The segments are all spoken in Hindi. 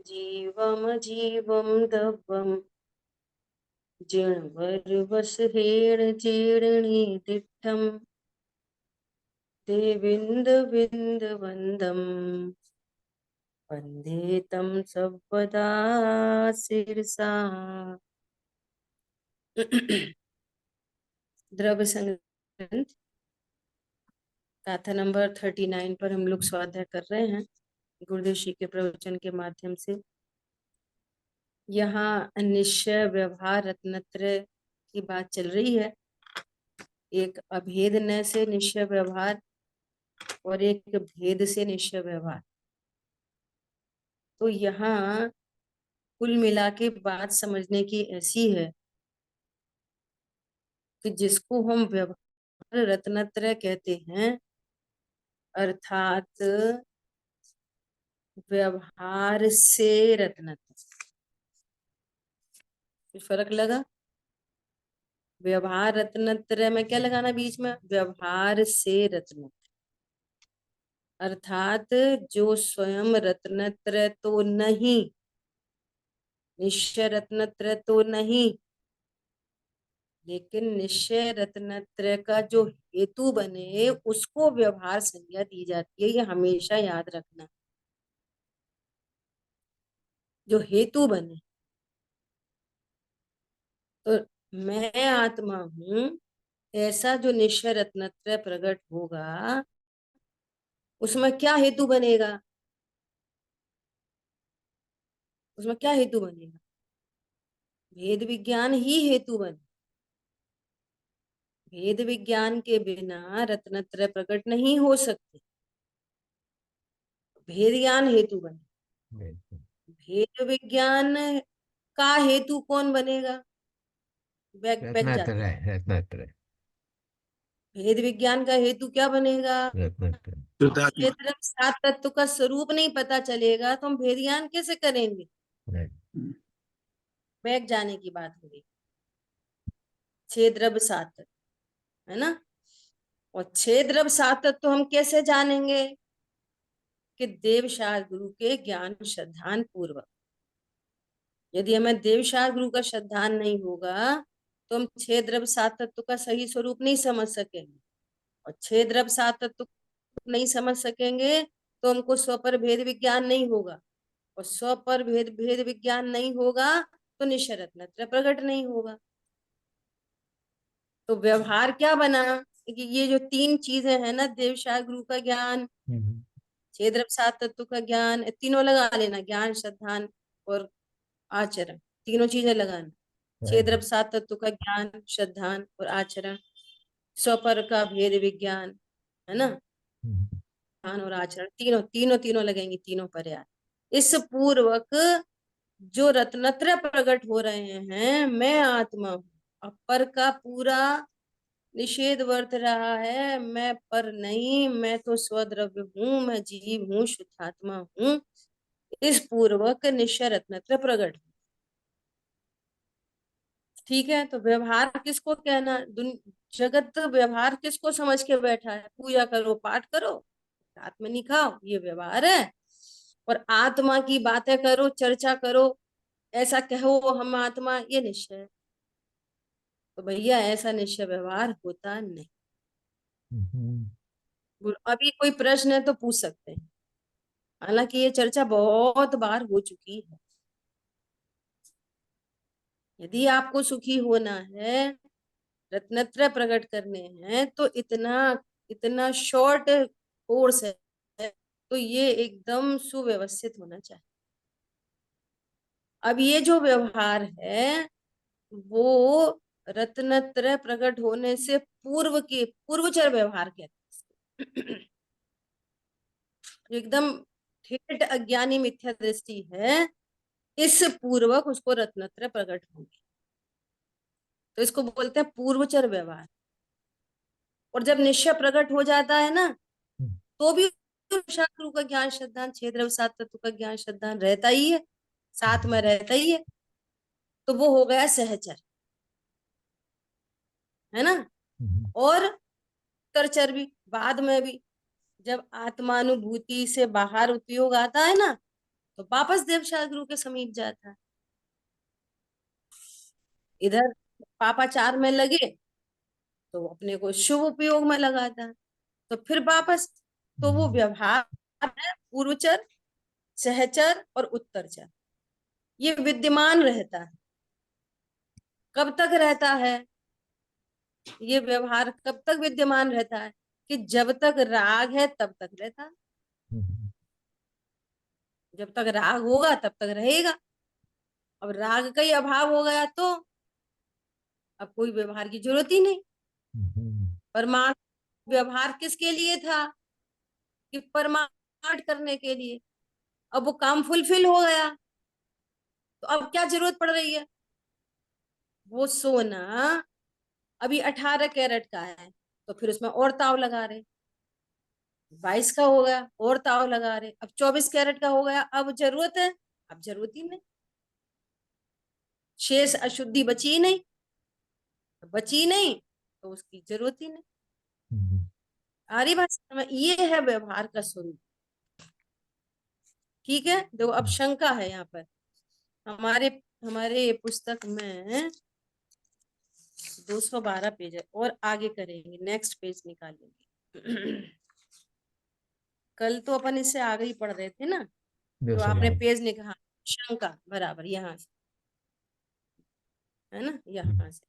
जीवमजीवं दव्वं जिणवरवसहेण जीर्णिदिट्ठं देविन्दविन्दवन्दं वन्दे तं सर्वदा शिरसा। द्रव्य संग्रह गाथा नंबर 39 पर हम लोग स्वाध्याय कर रहे हैं गुरुदेव श्री के प्रवचन के माध्यम से। यहाँ निश्चय व्यवहार रत्नत्रय की बात चल रही है। एक अभेद न से निश्चय व्यवहार और एक भेद से निश्चय व्यवहार। तो यहाँ कुल मिला के बात समझने की ऐसी है कि जिसको हम व्यवहार रत्नत्रय कहते हैं, अर्थात व्यवहार से रत्नत्रय। कुछ फर्क लगा? व्यवहार रत्नत्रय में क्या लगाना बीच में? व्यवहार से रत्नत्रय, अर्थात जो स्वयं रत्नत्रय तो नहीं, निश्चय रत्नत्रय तो नहीं, लेकिन निश्चय रत्नत्रय का जो हेतु बने उसको व्यवहार संज्ञा दी जाती है। ये हमेशा याद रखना, जो हेतु बने। तो मैं आत्मा हूं, ऐसा जो निश्चय रत्नत्रय प्रकट होगा उसमें क्या हेतु बनेगा? उसमें क्या हेतु बनेगा? भेद विज्ञान ही हेतु बने। भेद विज्ञान के बिना रत्नत्रय प्रकट नहीं हो सकते। भेद ज्ञान हेतु बने। भेद विज्ञान का हेतु कौन बनेगा? बैठ जाते हैं। रत्नत्रय भेद विज्ञान का हेतु क्या बनेगा? रत्नत्रय क्षेत्र सात तत्व का स्वरूप नहीं पता चलेगा तो हम भेद ज्ञान कैसे करेंगे? बैठ जाने की बात हो रही। छह द्रव्य सात तत्व है ना, और छह द्रव्य सात तत्व हम कैसे जानेंगे? कि देवशार गुरु के ज्ञान श्रद्धान पूर्वक। यदि हमें देवशार गुरु का श्रद्धान नहीं होगा तो हम छह द्रव्य सात तत्व का सही स्वरूप नहीं समझ सकेंगे, और छह द्रव्य सात तत्व नहीं समझ सकेंगे तो हमको स्व पर भेद विज्ञान नहीं होगा, और स्व पर भेद विज्ञान नहीं होगा तो निश्चय रत्नत्रय प्रकट नहीं होगा। तो व्यवहार क्या बना कि ये जो तीन चीजें हैं ना, देवशार गुरु का ज्ञान, छह द्रव्य सात तत्व का ज्ञान, तीनों लगा लेना, ज्ञान श्रद्धान और आचरण, तीनों चीजें लगाना। छह द्रव्य सात तत्व का ज्ञान श्रद्धान और आचरण, स्वपर का भेद विज्ञान है ना, ज्ञान और आचरण, तीनों तीनों तीनों लगेंगे, तीनों पर्याय। इस पूर्वक जो रत्नत्रय प्रकट हो रहे हैं, मैं आत्मा हूँ, अपर का पूरा निषेध वर्त रहा है। मैं पर नहीं, मैं तो स्वद्रव्य हूँ, मैं जीव हूँ, शुद्धात्मा हूँ। इस पूर्वक निश्चय रत्नत्रय प्रकट। ठीक है, तो व्यवहार किसको कहना? जगत व्यवहार किसको समझ के बैठा है? पूजा करो, पाठ करो, रात में नहीं खाओ, ये व्यवहार है। और आत्मा की बातें करो, चर्चा करो, ऐसा कहो हम आत्मा, ये निश्चय है। तो भैया ऐसा निश्चय व्यवहार होता नहीं। अभी कोई प्रश्न है तो पूछ सकते हैं, हालांकि ये चर्चा बहुत बार हो चुकी है। यदि आपको सुखी होना है, रत्नत्रय प्रकट करने हैं, तो इतना इतना शॉर्ट कोर्स है, तो ये एकदम सुव्यवस्थित होना चाहिए। अब ये जो व्यवहार है वो रत्नत्रय प्रकट होने से पूर्व के पूर्वचर व्यवहार कहते हैं। जो एकदम ठेठ अज्ञानी मिथ्या दृष्टि है, इस पूर्वक उसको रत्नत्रय प्रकट होंगे, तो इसको बोलते हैं पूर्वचर व्यवहार। और जब निश्चय प्रकट हो जाता है ना, तो भी गुरु का ज्ञान श्रद्धान, छह द्रव्य सात तत्व का ज्ञान श्रद्धान रहता ही है, साथ में रहता ही है। तो वो हो गया सहचर, है ना। और तरचर भी बाद में भी, जब आत्मानुभूति से बाहर उपयोग आता है ना, तो वापस देवशाह गुरु के समीप जाता है। इधर पापा 4 में लगे तो अपने को शुभ उपयोग में लगाता है। तो फिर वापस, तो वो व्यवहार है पूर्वचर, सहचर और उत्तरचर, ये विद्यमान रहता है। कब तक रहता है ये व्यवहार, कब तक विद्यमान रहता है? कि जब तक राग है तब तक रहता है। जब तक राग होगा तब तक रहेगा। अब राग का ही अभाव हो गया तो अब कोई व्यवहार की जरूरत ही नहीं। परमाणु व्यवहार किसके लिए था? कि परमाणु करने के लिए। अब वो काम फुलफिल हो गया, तो अब क्या जरूरत पड़ रही है? वो सोना अभी 18 कैरेट का है, तो फिर उसमें और ताव लगा रहे। 22 का हो गया, और ताव लगा रहे। अब 24 कैरेट का हो गया, अब जरूरत है? अब जरूरत ही नहीं। शेष अशुद्धि बची ही नहीं, बची नहीं तो उसकी जरूरत ही नहीं। आ रही बात समझ? ये है व्यवहार का स्वरूप। ठीक है, देखो अब शंका है यहाँ पर। हमारे हमारे पुस्तक में 212 पेज है, और आगे करेंगे, नेक्स्ट पेज निकालेंगे। कल तो अपन इससे आगे ही पढ़ रहे थे ना, तो आपने पेज निकाला। शंका बराबर यहाँ से है ना, यहाँ से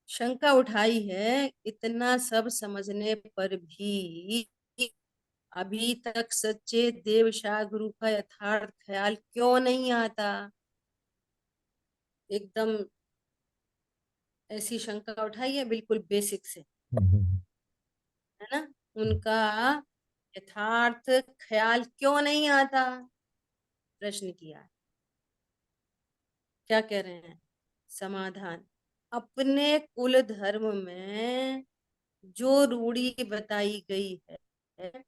शंका उठाई है। इतना सब समझने पर भी अभी तक सच्चे देवशाह गुरु का यथार्थ ख्याल क्यों नहीं आता? एकदम ऐसी शंका उठाई है, बिल्कुल बेसिक से, है ना। उनका यथार्थ ख्याल क्यों नहीं आता, प्रश्न किया है। क्या कह रहे हैं? समाधान, अपने कुल धर्म में जो रूढ़ी बताई गई है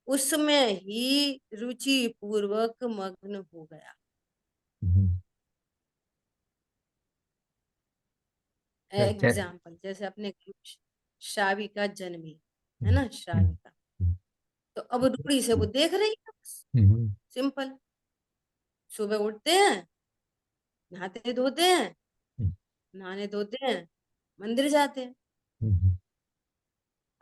उसमें ही रुचि पूर्वक मग्न हो गया। एग्जाम्पल जैसे अपने श्राविका जन्मी, है ना, श्राविका, तो अब रूढ़ी से वो देख रही है बस, सिंपल। सुबह उठते हैं, नहाते धोते हैं, नहाने धोते हैं, मंदिर जाते हैं।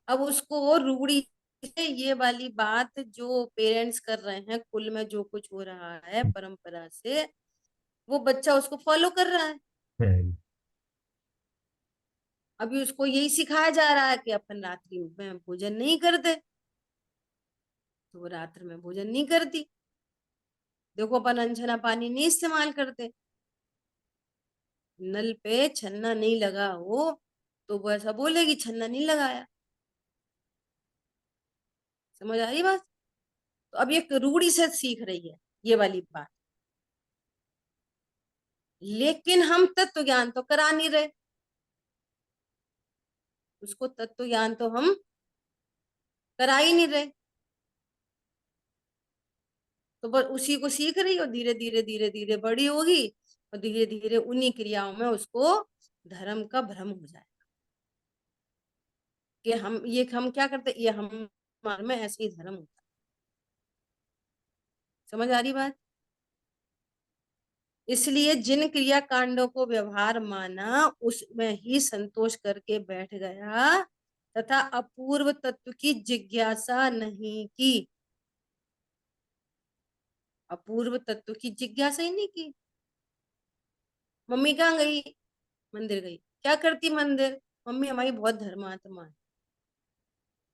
अब उसको रूढ़ी से ये वाली बात जो पेरेंट्स कर रहे हैं, कुल में जो कुछ हो रहा है परंपरा से, वो बच्चा उसको फॉलो कर रहा है। अभी उसको यही सिखाया जा रहा है कि अपन रात्रि में भोजन नहीं करते, तो वो रात्र में भोजन नहीं करती। देखो अपन अनछना पानी नहीं इस्तेमाल करते, नल पे छन्ना नहीं लगा हो तो वो ऐसा बोलेगी छन्ना नहीं लगाया। समझ आ रही बात? तो अब ये रूढ़ी से सीख रही है ये वाली बात, लेकिन हम तत्व ज्ञान तो करा नहीं रहे। उसको तत्व ज्ञान तो हम करा ही नहीं रहे, तो बस उसी को सीख रही हो। धीरे धीरे धीरे धीरे बड़ी होगी और धीरे धीरे उन्हीं क्रियाओं में उसको धर्म का भ्रम हो जाए कि हम क्या करते, ये हम हमारे में ऐसे ही धर्म होता है। समझ आ रही बात? इसलिए जिन क्रिया कांडों को व्यवहार माना उसमें ही संतोष करके बैठ गया तथा अपूर्व तत्व की जिज्ञासा नहीं की। अपूर्व तत्व की जिज्ञासा ही नहीं की। मम्मी कहाँ गई? मंदिर गई। क्या करती मंदिर? मम्मी हमारी बहुत धर्मात्मा है।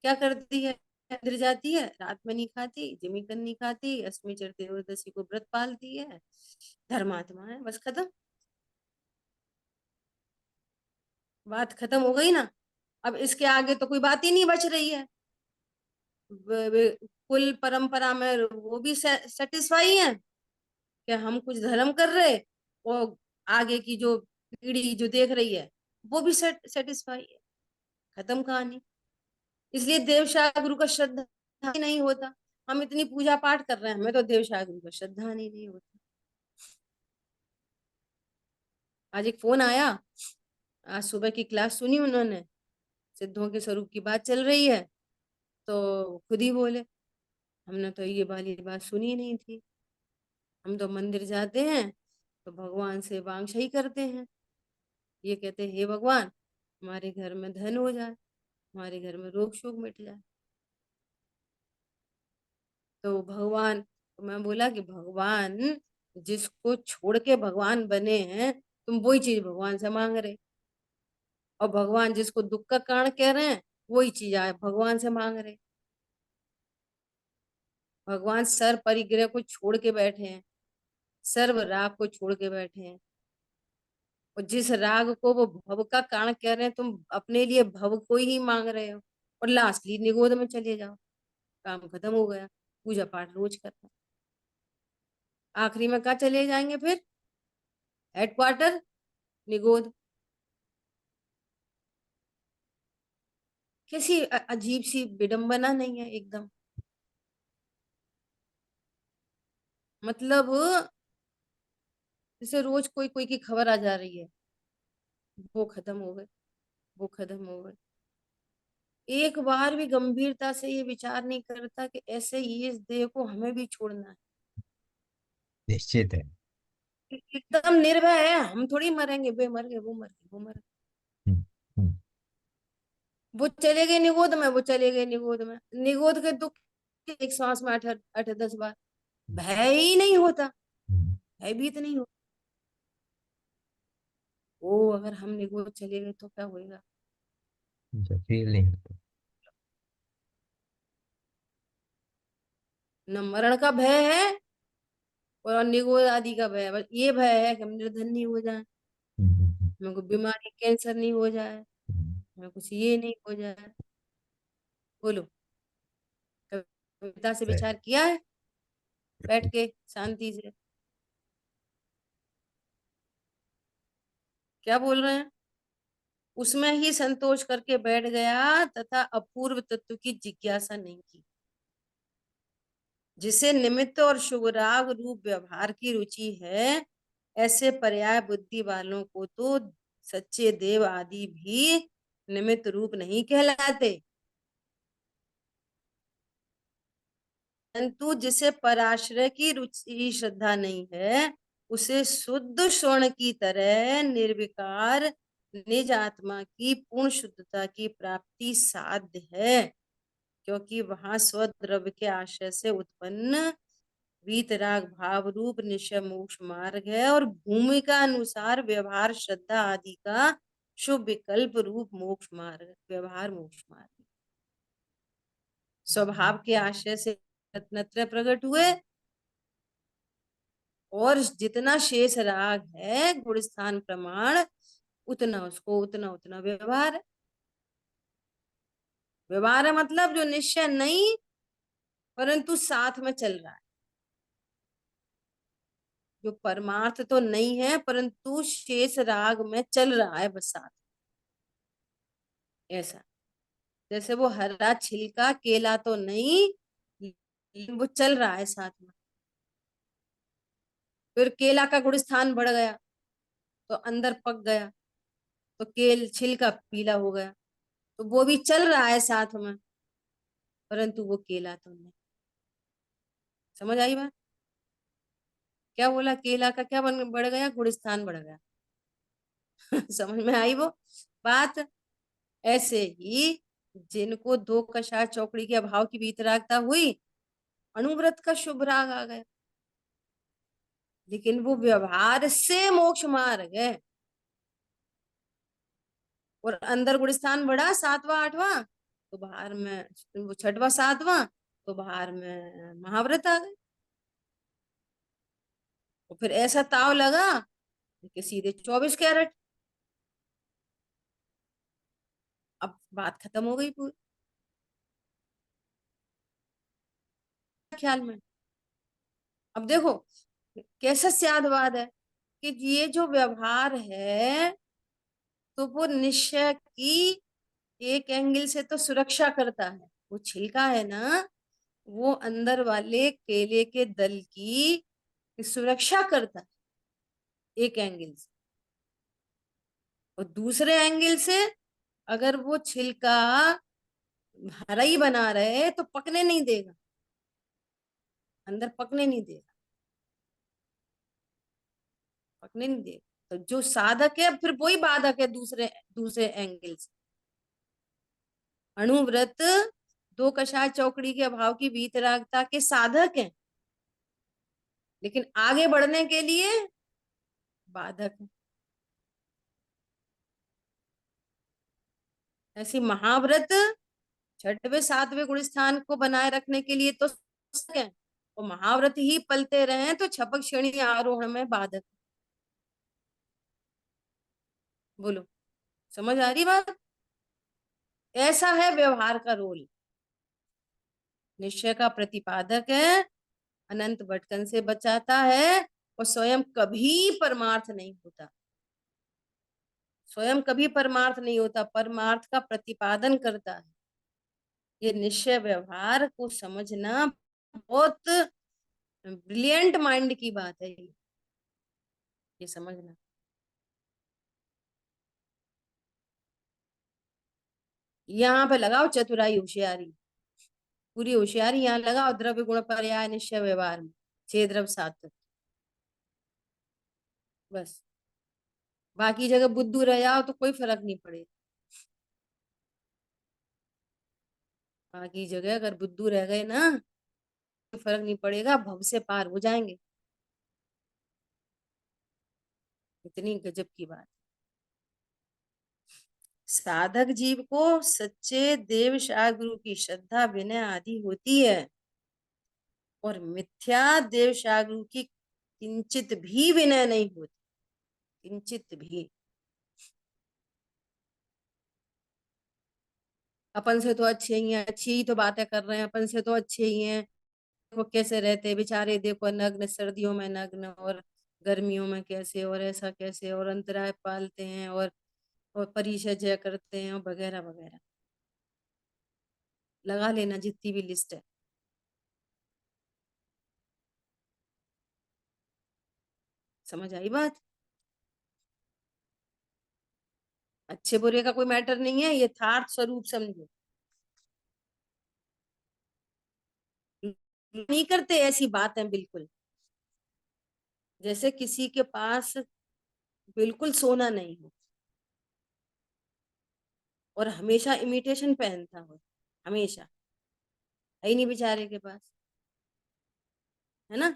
क्या करती है? मंदिर जाती है, रात में नहीं खाती, जिमीकन नहीं खाती, अष्टमी चतुर्दशी को व्रत पालती है, धर्मात्मा है, बस खत्म। बात खत्म हो गई ना। अब इसके आगे तो कोई बात ही नहीं बच रही है। कुल परंपरा में वो भी सेटिस्फाई है कि हम कुछ धर्म कर रहे, और आगे की जो पीढ़ी जो देख रही है वो भी सेटिस्फाई है। खत्म कहानी। इसलिए देवशाह गुरु का श्रद्धा ही नहीं होता। हम इतनी पूजा पाठ कर रहे हैं, हमें तो देवशाह गुरु का श्रद्धा नहीं होता। आज एक फोन आया, आज सुबह की क्लास सुनी उन्होंने, सिद्धों के स्वरूप की बात चल रही है, तो खुद ही बोले हमने तो ये वाली बात सुनी नहीं थी। हम तो मंदिर जाते हैं तो भगवान से वांछा ही करते हैं, ये कहते हैं हे भगवान हमारे घर में धन हो जाए, हमारे घर में रोग शोक मिट जाए। तो भगवान, तो मैं बोला कि भगवान जिसको छोड़ के भगवान बने हैं, तुम वही चीज भगवान से मांग रहे, और भगवान जिसको दुख का कारण कह रहे हैं वही चीज आए भगवान से मांग रहे। भगवान सर परिग्रह को छोड़ के बैठे हैं, सर्व राग को छोड़ के बैठे हैं, और जिस राग को वो भव का कारण कह रहे हैं तुम अपने लिए भव को ही मांग रहे हो, और लास्टली निगोद में चले जाओ, काम खत्म हो गया। पूजा पाठ रोज करना, आखिरी में कहाँ चले जाएंगे फिर? हेडक्वार्टर, निगोद। कैसी अजीब सी विडंबना नहीं है एकदम? मतलब जैसे रोज कोई कोई की खबर आ जा रही है, वो खत्म हो गए, वो खत्म हो गए। एक बार भी गंभीरता से ये विचार नहीं करता कि ऐसे ही इस देह को हमें भी छोड़ना है। निश्चित है। एकदम निर्भय है, हम थोड़ी मरेंगे, वे मर गए, वो मर गए, वो मर गए। हम्म, हम्म, वो चले गए निगोद में, वो चले गए निगोद में, निगोद के दुख एक सांस में 8 8 10 बार। भय ही नहीं होता, हम्म, भयभीत नहीं हो। ओ अगर हम निगोद चले गए तो क्या होएगा? जो फील नहीं होता। न मरण का भय है और निगोद आदि का भय है, बस ये भय है कि हम निर्धन नहीं हो जाए, हम्म, हम्म, हमें कोई बीमारी कैंसर नहीं हो जाए, हम्म, हमें कुछ ये नहीं हो जाए। बोलो, कविता से सही। विचार किया है बैठ के शांति से? क्या बोल रहे हैं? उसमें ही संतोष करके बैठ गया तथा अपूर्व तत्व की जिज्ञासा नहीं की। जिसे निमित्त और शुभ राग रूप व्यवहार की रुचि है, ऐसे पर्याय बुद्धि वालों को तो सच्चे देव आदि भी निमित्त रूप नहीं कहलाते। परंतु जिसे पराश्रय की रुचि श्रद्धा नहीं है, उसे शुद्ध स्वर्ण की तरह निर्विकार निज आत्मा की पूर्ण शुद्धता की प्राप्ति साध्य है, क्योंकि वहां स्वद्रव्य के आश्रय से उत्पन्न वीतराग भाव रूप निश्चय मोक्ष मार्ग है, और भूमिका अनुसार व्यवहार श्रद्धा आदि का शुभ विकल्प रूप मोक्ष मार्ग, व्यवहार मोक्ष मार्ग। स्वभाव के आश्रय से रत्नत्रय प्रकट हुए, और जितना शेष राग है गुण स्थान प्रमाण, उतना उसको उतना उतना व्यवहार है। व्यवहार है मतलब जो निश्चय नहीं परंतु साथ में चल रहा है, जो परमार्थ तो नहीं है परंतु शेष राग में चल रहा है बस साथ। ऐसा, जैसे वो हरा छिलका केला तो नहीं, लेकिन वो चल रहा है साथ में। फिर केला का गुण स्थान बढ़ गया तो अंदर पक गया, तो केल छिलका पीला हो गया, तो वो भी चल रहा है साथ में, परंतु वो केला तो नहीं। समझ आई बात? क्या बोला? केला का क्या बन बढ़ गया? गुण स्थान बढ़ गया। समझ में आई वो बात? ऐसे ही जिनको दो कषाय चौकड़ी के अभाव की वीतरागता हुई, अणुव्रत का शुभ राग आ गया, लेकिन वो व्यवहार से मोक्ष मार्ग है। और अंदर गुण स्थान बढ़ा सातवां आठवां, तो बाहर में वो छठवां सातवां, तो बाहर में महाव्रत आ गए। और फिर ऐसा ताव लगा कि सीधे 24 कैरेट। अब बात खत्म हो गई पूरी ख्याल में। अब देखो कैसा स्यादवाद है कि ये जो व्यवहार है तो वो निश्चय की एक एंगल से तो सुरक्षा करता है, वो छिलका है ना, वो अंदर वाले केले के दल की सुरक्षा करता है एक एंगल से, और दूसरे एंगल से अगर वो छिलका हरा ही बना रहे तो पकने नहीं देगा। अंदर पकने नहीं देगा, पकने नहीं देगा। तो जो साधक है फिर वही बाधक है दूसरे दूसरे एंगल से। अणुव्रत दो कषाय चौकड़ी के अभाव की वीतरागता के साधक हैं, लेकिन आगे बढ़ने के लिए बाधक है। ऐसी महाव्रत छठवें सातवें गुण स्थान को बनाए रखने के लिए तो है, और महाव्रत ही पलते रहे तो छपक श्रेणी आरोहण में बाधक। बोलो, समझ आ रही बात? ऐसा है व्यवहार का रोल। निश्चय का प्रतिपादक है, अनंत भटकन से बचाता है, और स्वयं कभी परमार्थ नहीं होता। स्वयं कभी परमार्थ नहीं होता, परमार्थ का प्रतिपादन करता है। ये निश्चय व्यवहार को समझना बहुत ब्रिलियंट माइंड की बात है, ये समझना। यहाँ पे लगाओ चतुराई होशियारी, पूरी होशियारी यहाँ लगाओ द्रव्य गुण पर्याय निश्चय व्यवहार में, 6 द्रव्य 7 तत्व। बस बाकी जगह बुद्धू रह जाओ तो कोई फर्क नहीं पड़ेगा। बाकी जगह अगर बुद्धू रह गए ना, कोई फर्क नहीं पड़ेगा, भव से पार हो जाएंगे। इतनी गजब की बात। साधक जीव को सच्चे देव शाह गुरु की श्रद्धा विनय आदि होती है, और मिथ्या देव शाह गुरु की किंचित भी विनय नहीं होती, किंचित भी। अपन से तो अच्छे ही हैं, अच्छी ही तो बातें कर रहे हैं, अपन से तो अच्छे ही हैं। देखो कैसे रहते बेचारे, देखो नग्न, सर्दियों में नग्न, और गर्मियों में कैसे, और ऐसा कैसे, और अंतराय पालते हैं, और परिचर्या करते हैं, और वगैरह वगैरह। लगा लेना जितनी भी लिस्ट है। समझ आई बात? अच्छे बुरे का कोई मैटर नहीं है, यथार्थ स्वरूप समझो। नहीं करते ऐसी बातें बिल्कुल, जैसे किसी के पास बिल्कुल सोना नहीं हो और हमेशा इमिटेशन पहनता हो, हमेशा है ही नहीं बेचारे के पास, है ना?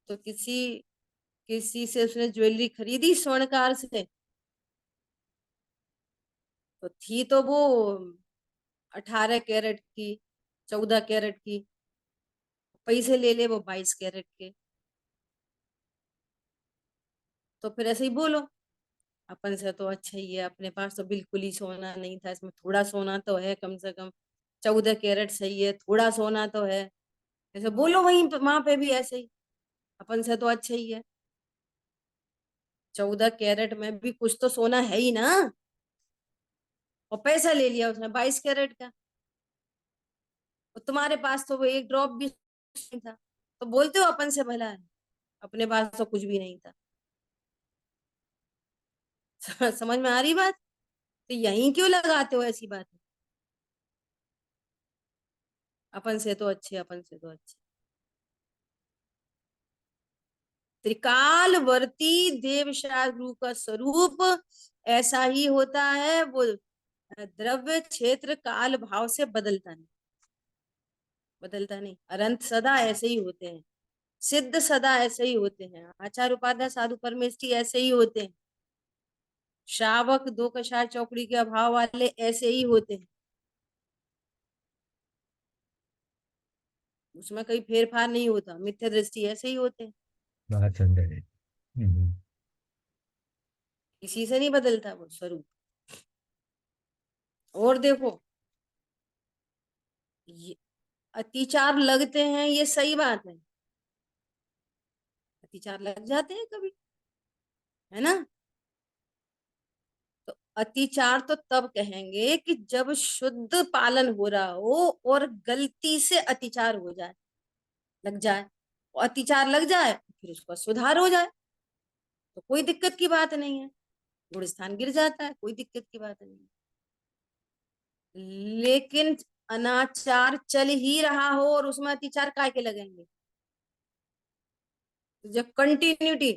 तो किसी किसी से उसने ज्वेलरी खरीदी स्वर्णकार से, तो थी तो वो 18 कैरेट की, 14 कैरेट की। पैसे ले ले वो 22 कैरेट के, तो फिर ऐसे ही बोलो अपन से तो अच्छा ही है, अपने पास तो बिल्कुल ही सोना नहीं था, इसमें थोड़ा सोना तो है, कम से कम 14 कैरेट सही है, थोड़ा सोना तो है। ऐसे बोलो, वहीं वहां पे भी ऐसे ही, अपन से तो अच्छा ही है, 14 कैरेट में भी कुछ तो सोना है ही ना, और पैसा ले लिया उसने 22 कैरेट का, और तुम्हारे पास तो वो एक ड्रॉप भी नहीं था, तो बोलते हो अपन से भला है, अपने पास तो कुछ भी नहीं था। समझ में आ रही बात? तो यहीं क्यों लगाते हो ऐसी बातें, अपन से तो अच्छे, अपन से तो अच्छे। त्रिकालवर्ती देव शाहरुख का स्वरूप ऐसा ही होता है, वो द्रव्य क्षेत्र काल भाव से बदलता नहीं, बदलता नहीं। अनंत सदा ऐसे ही होते हैं, सिद्ध सदा ऐसे ही होते हैं, आचार्य उपाध्याय साधु परमेष्ठी ऐसे ही होते हैं, श्रावक दो कषाय चौकड़ी के अभाव वाले ऐसे ही होते हैं, उसमें कोई फेर फार नहीं होता, मिथ्या दृष्टि ऐसे ही होते हैं, बात सुंदर है। किसी से नहीं बदलता वो स्वरूप। और देखो, ये अतिचार लगते हैं, ये सही बात है, अतिचार लग जाते हैं कभी, है ना? तो अतिचार तो तब कहेंगे कि जब शुद्ध पालन हो रहा हो और गलती से अतिचार हो जाए, लग जाए, और अतिचार लग जाए फिर उसका सुधार हो जाए, तो कोई दिक्कत की बात नहीं है, गुण स्थान गिर जाता है, कोई दिक्कत की बात नहीं है। लेकिन अनाचार चल ही रहा हो और उसमें अतिचार काय के लगेंगे? जब कंटिन्यूटी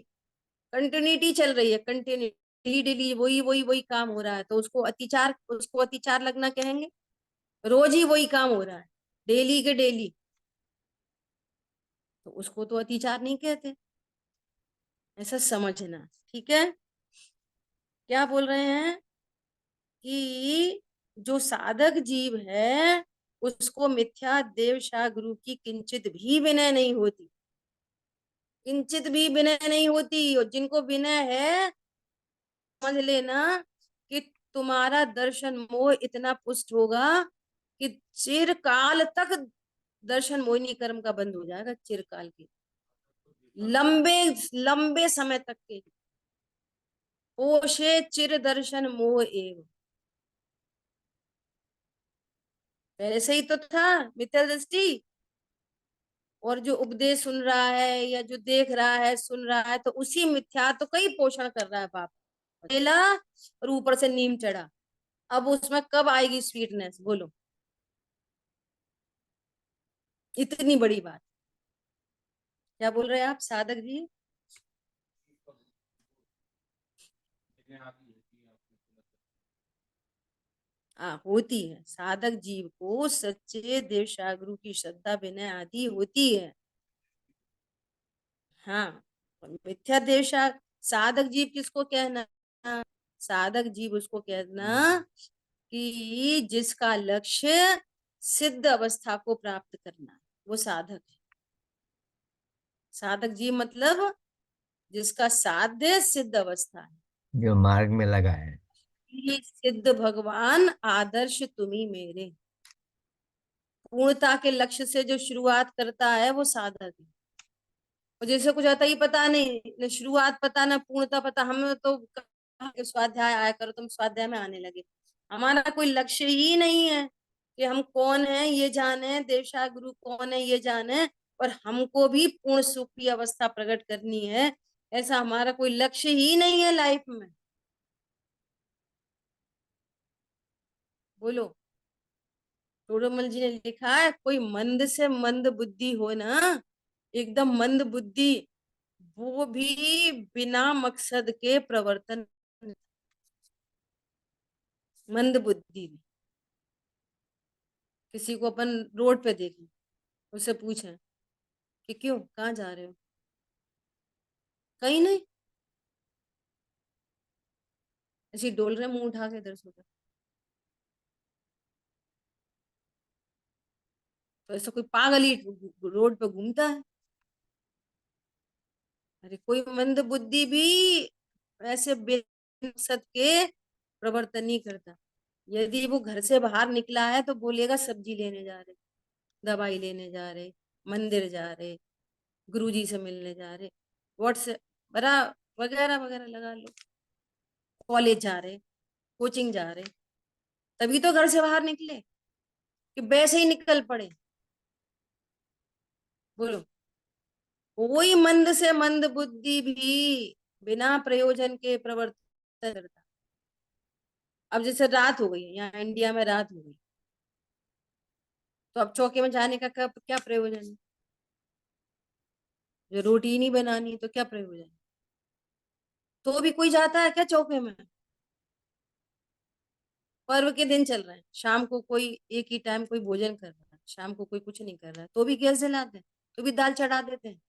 कंटिन्यूटी चल रही है, कंटिन्यूटी डेली वही वही वही काम हो रहा है, तो उसको अतिचार लगना कहेंगे। रोज ही वही काम हो रहा है, डेली के डेली, तो उसको तो अतिचार नहीं कहते। ऐसा समझना, ठीक है। क्या बोल रहे हैं कि जो साधक जीव है उसको मिथ्या देव शाह गुरु की किंचित भी विनय नहीं होती, किंचित भी विनय नहीं होती। और जिनको विनय है, समझ लेना कि तुम्हारा दर्शन मोह इतना पुष्ट होगा कि चिरकाल तक दर्शन मोहिनी कर्म का बंद हो जाएगा, चिरकाल के, लंबे लंबे समय तक के। पोषे चिर दर्शन मोह एव, पहले से ही तो था मिथ्या दृष्टि। और जो उपदेश सुन रहा है या जो देख रहा है सुन रहा है, तो उसी मिथ्या तो कई पोषण कर रहा है बाप, केला और ऊपर से नीम चढ़ा। अब उसमें कब आएगी स्वीटनेस, बोलो। इतनी बड़ी बात। क्या बोल रहे हैं आप साधक जी? होती है, साधक जीव को सच्चे देव शागुरु की श्रद्धा विनय आदि होती है। हाँ, और मिथ्या देवशा साधक जीव किसको कहना? साधक जीव उसको कहना कि जिसका लक्ष्य सिद्ध अवस्था को प्राप्त करना है, वो साधक है। साधक जीव मतलब जिसका साध्य सिद्ध अवस्था है। जो मार्ग में लगा है। ये सिद्ध भगवान आदर्श तुम्ही मेरे, पूर्णता के लक्ष्य से जो शुरुआत करता है वो साधक है। और जैसे कुछ आता ही पता नहीं, न शुरुआत पता न पूर्णता पता, हम तो कहा कि स्वाध्याय आया करो, तुम स्वाध्याय में आने लगे। हमारा कोई लक्ष्य ही नहीं है कि हम कौन है ये जाने, देवशा गुरु कौन है ये जाने, और हमको भी पूर्ण सुख की अवस्था प्रकट करनी है, ऐसा हमारा कोई लक्ष्य ही नहीं है लाइफ में। बोलो। टोडरमल जी ने लिखा है, कोई मंद से मंद बुद्धि हो ना, एकदम मंद बुद्धि, वो भी बिना मकसद के प्रवर्तन, मंद बुद्धि भी। किसी को अपन रोड पे देखें, उससे पूछें कि क्यों, कहाँ जा रहे हो, कहीं नहीं, ऐसे ही डोल रहे मुंह उठा के इधर से उधर, तो ऐसा कोई पागल ही रोड पे घूमता है? अरे कोई मंद बुद्धि भी ऐसे बिना मकसद के प्रवर्तन नहीं करता। यदि वो घर से बाहर निकला है तो बोलेगा सब्जी लेने जा रहे, दवाई लेने जा रहे, मंदिर जा रहे, गुरुजी से मिलने जा रहे, व्हाट्सएप बड़ा वगैरह वगैरह लगा लो, कॉलेज जा रहे, कोचिंग जा रहे, तभी तो घर से बाहर निकले कि वैसे ही निकल पड़े। बोलो। कोई मंद से मंद बुद्धि भी बिना प्रयोजन के प्रवर्तन करता। अब जैसे रात हो गई है, यहाँ इंडिया में रात हो गई, तो अब चौके में जाने का क्या प्रयोजन है? जो रोटी ही नहीं बनानी तो क्या प्रयोजन है? तो भी कोई जाता है क्या चौके में? पर्व के दिन चल रहे हैं, शाम को कोई एक ही टाइम कोई भोजन कर रहा है, शाम को कोई कुछ नहीं कर रहा है, तो भी गैस जलाते हैं, तो भी दाल चढ़ा देते हैं।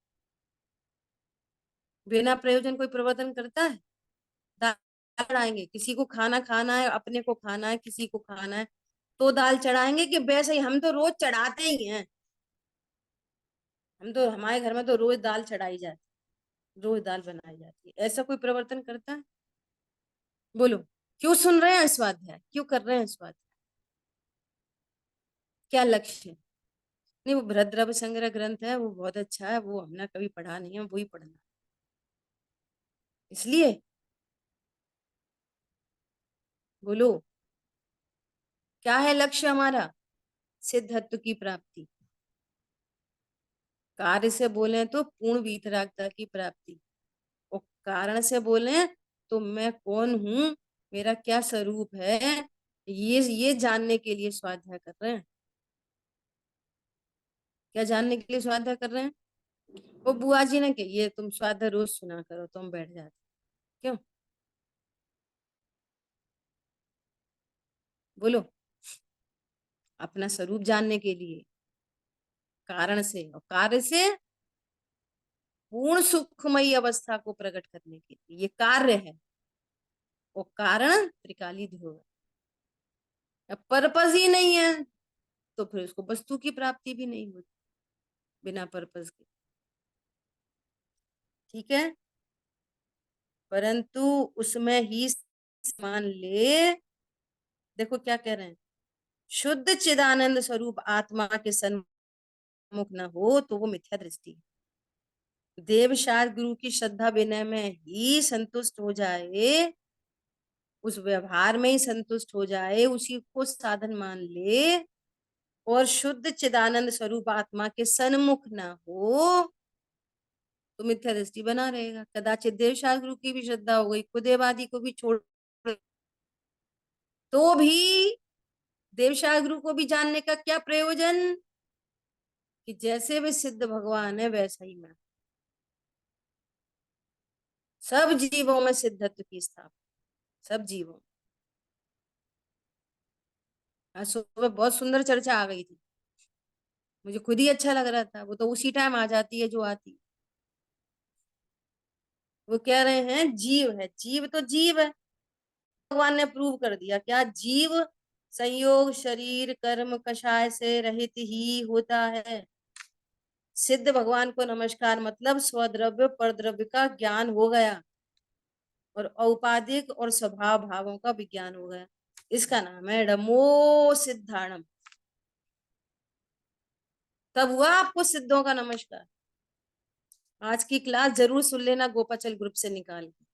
बिना प्रयोजन कोई प्रवर्तन करता है? दाल चढ़ाएंगे, किसी को खाना खाना है, अपने को खाना है, किसी को खाना है, तो दाल चढ़ाएंगे कि वैसे ही हम तो रोज चढ़ाते ही हैं। हम तो, हमारे घर में तो रोज दाल चढ़ाई जाती, रोज दाल बनाई जाती है, ऐसा कोई प्रवर्तन करता है? बोलो। क्यों सुन रहे हैं स्वाध्याय, क्यों कर रहे हैं स्वाध्याय? क्या लक्ष्य है? नहीं, वो भरद्रव संग्रह ग्रंथ है, वो बहुत अच्छा है, वो हमने कभी पढ़ा नहीं है, वही पढ़ना इसलिए। बोलो। क्या है लक्ष्य हमारा? सिद्धत्व की प्राप्ति। कार्य से बोले तो पूर्ण वीतरागता की प्राप्ति, और कारण से बोले तो मैं कौन हूं, मेरा क्या स्वरूप है, ये जानने के लिए स्वाध्याय कर रहे हैं। क्या जानने के लिए स्वाध्याय कर रहे हैं? वो बुआ जी ने कही ये तुम स्वाध्याय रोज सुना करो, तुम बैठ जाते क्यों? बोलो। अपना स्वरूप जानने के लिए, कारण से और कार्य से पूर्ण सुखमयी अवस्था को प्रकट करने के लिए ये कार्य है। वो कारण त्रिकाली ध्रुव है। पर्पस ही नहीं है तो फिर उसको वस्तु की प्राप्ति भी नहीं होती बिना पर्पस के। ठीक है, परंतु उसमें ही मान ले। देखो क्या कह रहे हैं, शुद्ध चिदानंद स्वरूप आत्मा के सन्मुख न हो तो वो मिथ्या दृष्टि है। देवशास्त्र गुरु की श्रद्धा विनय में ही संतुष्ट हो जाए, उस व्यवहार में ही संतुष्ट हो जाए, उसी को साधन मान ले और शुद्ध चिदानंद स्वरूप आत्मा के सन्मुख ना हो तो मिथ्या दृष्टि बना रहेगा। कदाचित देवशास्त्र गुरु की भी श्रद्धा हो गई, कुदेवादी को भी छोड़ तो भी देवशास्त्र गुरु को भी जानने का क्या प्रयोजन, कि जैसे वे सिद्ध भगवान है वैसा ही मैं। सब जीवों में सिद्धत्व की स्थापना, सब जीवों। आज सुबह बहुत सुंदर चर्चा आ गई थी, मुझे खुद ही अच्छा लग रहा था। वो तो उसी टाइम आ जाती है जो आती है। वो कह रहे हैं जीव है, जीव तो जीव है। भगवान ने प्रूव कर दिया क्या, जीव संयोग शरीर कर्म कषाय से रहित ही होता है। सिद्ध भगवान को नमस्कार मतलब स्वद्रव्य परद्रव्य का ज्ञान हो गया और औपाधिक और स्वभाव भावों का विज्ञान हो गया। इसका नाम है डमो सिद्धाणम। तब हुआ आपको सिद्धों का नमस्कार। आज की क्लास जरूर सुन लेना गोपाचल ग्रुप से निकाल के।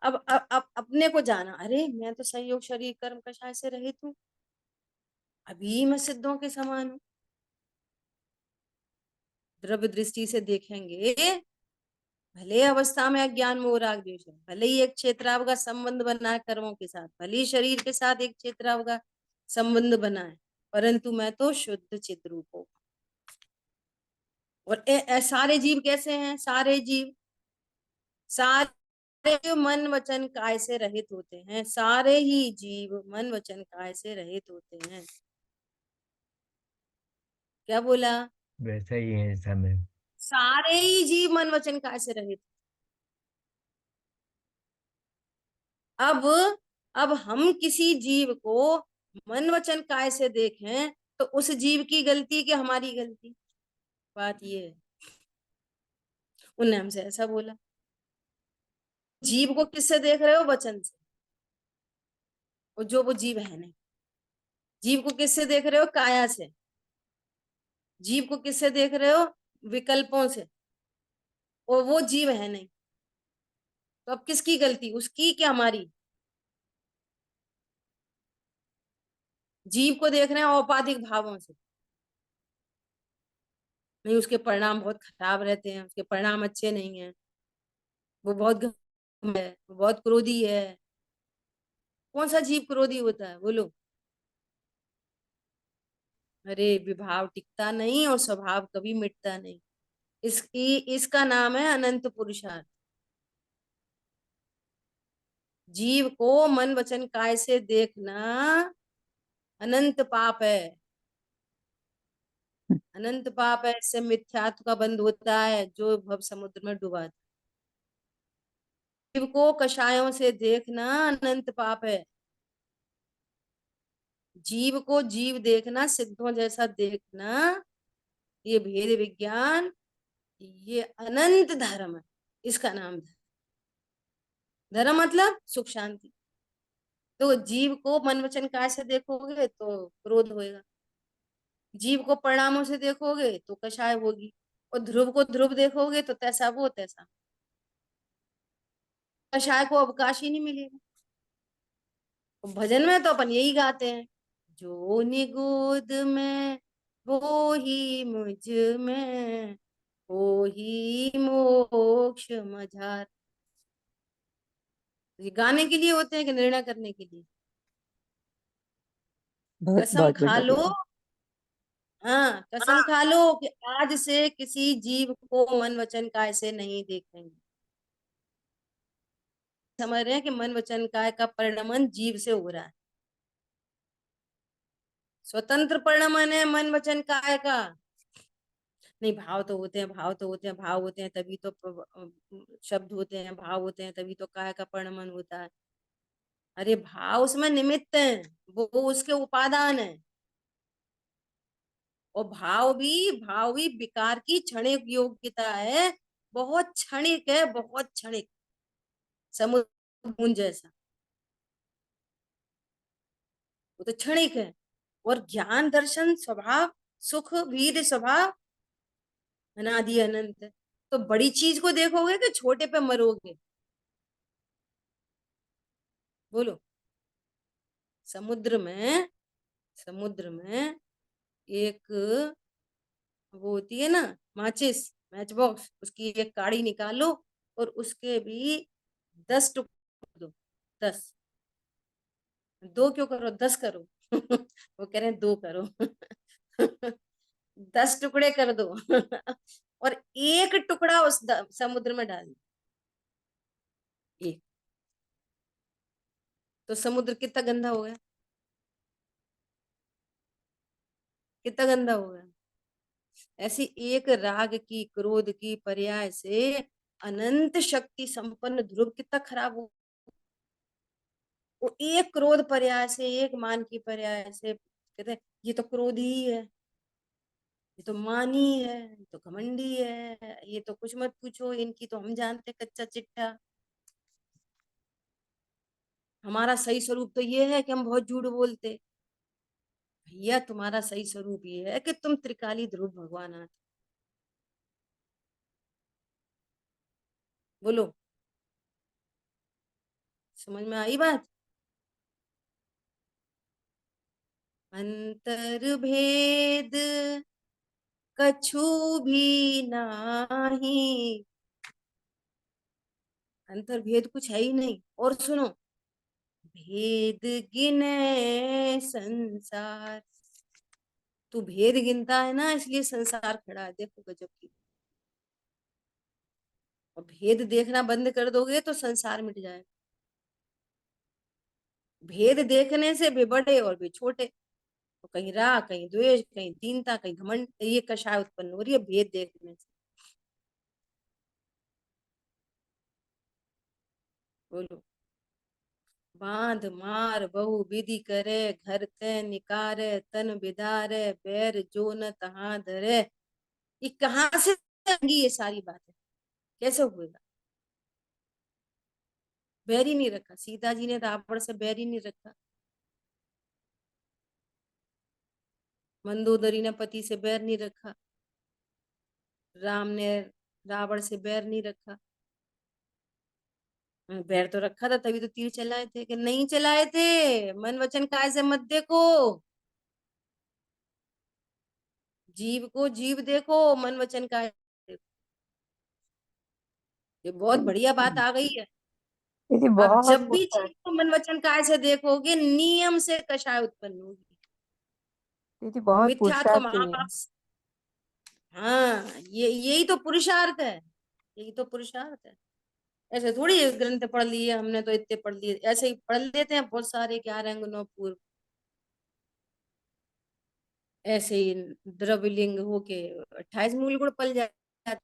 अब अपने को जाना, अरे मैं तो संयोग शरीर कर्म कषाय से रहित हूँ, अभी मैं सिद्धों के समान हूँ। द्रव्य दृष्टि से देखेंगे, भले अवस्था में अज्ञान मोह राग द्वेष है, भले ही एक क्षेत्राव का संबंध बना है कर्मों के साथ, भले ही शरीर के साथ एक क्षेत्राव का संबंध बना है, परंतु मैं तो शुद्ध चित रूप हूँ। और सारे जीव कैसे हैं, सारे जीव सारे मन वचन काय से रहित होते हैं, सारे ही जीव मन वचन काय से रहित होते हैं। क्या बोला, वैसा ही है समय। सारे ही जीव मन वचन काय से रहित। अब अब हम किसी जीव को मन वचन काय से देखें तो उस जीव की गलती कि हमारी गलती, बात ये है। उनने हमसे ऐसा बोला, जीव को किससे देख रहे हो, वचन से, और जो वो जीव है नहीं। जीव को किससे देख रहे हो, काया से। जीव को किससे देख रहे हो, विकल्पों से, और वो जीव है नहीं। तो अब किसकी गलती, उसकी क्या हमारी। जीव को देख रहे हैं औपाधिक भावों से, नहीं उसके परिणाम बहुत खराब रहते हैं, उसके परिणाम अच्छे नहीं है, वो बहुत घमंड है, वो बहुत क्रोधी है। कौन सा जीव क्रोधी होता है, बोलो। अरे विभाव टिकता नहीं और स्वभाव कभी मिटता नहीं। इसका नाम है अनंत पुरुषार्थ। जीव को मन वचन काय से देखना अनंत पाप है, अनंत पाप है। इससे मिथ्यात्व का बंध होता है जो भव समुद्र में डुबा। जीव को कषायों से देखना अनंत पाप है। जीव को जीव देखना, सिद्धों जैसा देखना, ये भेद विज्ञान, ये अनंत धर्म है। इसका नाम धर्म, धर्म मतलब सुख शांति। तो जीव को मन वचन काय से देखोगे तो क्रोध होएगा, जीव को परिणामों से देखोगे तो कषाय होगी, और ध्रुव को ध्रुव देखोगे तो तैसा वो तैसा, कषाय को अवकाश ही नहीं मिलेगा। तो भजन में तो अपन यही गाते हैं, जो निगोद में वो ही मुझ में, वो ही मोक्ष मझार। ये गाने के लिए होते हैं कि निर्णय करने के लिए। बहुत कसम बहुत खा बढ़िया लो, भैया। हाँ, कसम खा लो कि आज से किसी जीव को मन वचन काय से नहीं देखेंगे। समझ रहे हैं कि मन वचन काय का परिणमन जीव से हो रहा है। स्वतंत्र परिणमन है मन वचन काय का। नहीं, भाव तो होते हैं, भाव तो होते हैं, भाव होते हैं तभी तो शब्द होते हैं, भाव होते हैं तभी तो काय का परिणमन होता है। अरे भाव उसमें निमित्त है, वो उसके उपादान है। और भाव भी विकार की क्षणिक योग्यता है। बहुत क्षणिक है, बहुत क्षणिक, समुद्र बूंद जैसा। वो तो क्षणिक है। और ज्ञान दर्शन स्वभाव, सुख वीर स्वभाव, अनादि अनंत है। तो बड़ी चीज को देखोगे कि छोटे पे मरोगे? बोलो। समुद्र में एक वो होती है ना, माचिस, मैच बॉक्स, उसकी एक काड़ी निकालो और उसके भी 10 टुकड़े दो। 10, दो क्यों करो, 10 करो। वो कह रहे हैं 2 करो। 10 टुकड़े कर दो। और एक टुकड़ा उस समुद्र में डाल दो। एक, तो समुद्र कितना गंदा हो गया, कितना गंदा हो गया। ऐसी एक राग की, क्रोध की पर्याय से अनंत शक्ति संपन्न ध्रुव कितना खराब हो। वो एक क्रोध पर्याय से, एक मान की पर्याय से कहते हैं ये तो क्रोधी ही है, ये तो मानी है, ये तो घमंडी है, ये तो कुछ मत पूछो, इनकी तो हम जानते कच्चा चिट्ठा। हमारा सही स्वरूप तो ये है कि हम बहुत झूठ बोलते। भैया तुम्हारा सही स्वरूप ये है कि तुम त्रिकाली ध्रुव भगवान आते। बोलो, समझ में आई बात? अंतर भेद कछु भी नाही, अंतर भेद कुछ है ही नहीं। और सुनो, भेद गिने संसार। तू भेद गिनता है ना, इसलिए संसार खड़ा है। देखो गजब की। और भेद देखना बंद कर दोगे तो संसार मिट जाएगा। भेद देखने से भी बड़े और भी छोटे, तो कहीं राग, कहीं द्वेष, कहीं दीनता, कहीं घमंड, ये कषाय उत्पन्न हो रही है भेद देखने से। बोलो। बांध मार बहु विधि करे, घर ते निकारे तन बिदारे, बैर जो न तहां धरे। ये कहाँ से आएंगी ये सारी बातें? कैसे होगा? बैर ही नहीं रखा सीता जी ने, रावण से बैर ही नहीं रखा। मंदोदरी ने पति से बैर नहीं रखा। राम ने रावण से बैर नहीं रखा। बैर तो रखा था, तभी तो तीर चलाए थे कि नहीं चलाए थे? मन वचन काय से मत देखो, जीव को जीव देखो, मन वचन काय देखो। ये बहुत बढ़िया बात आ गई है। दीदी आप बहुत जब भी पुरसाद। जीव को मन वचन काय से देखोगे, नियम से कषाय उत्पन्न होगी। दीदी और बहुत मिथ्यात्व को पुरुषार्थ चाहिए। महापाप। हाँ, ये यही तो पुरुषार्थ है, यही तो पुरुषार्थ है। ऐसे थोड़ी ये ग्रंथ पढ़ लिए हमने तो इतने पढ़ लिए, ऐसे ही पढ़ लेते हैं बहुत सारे, 11 अंग 9 पूर्व, ऐसे ही द्रवलिंग होके 28 मूल गुण पल जाते।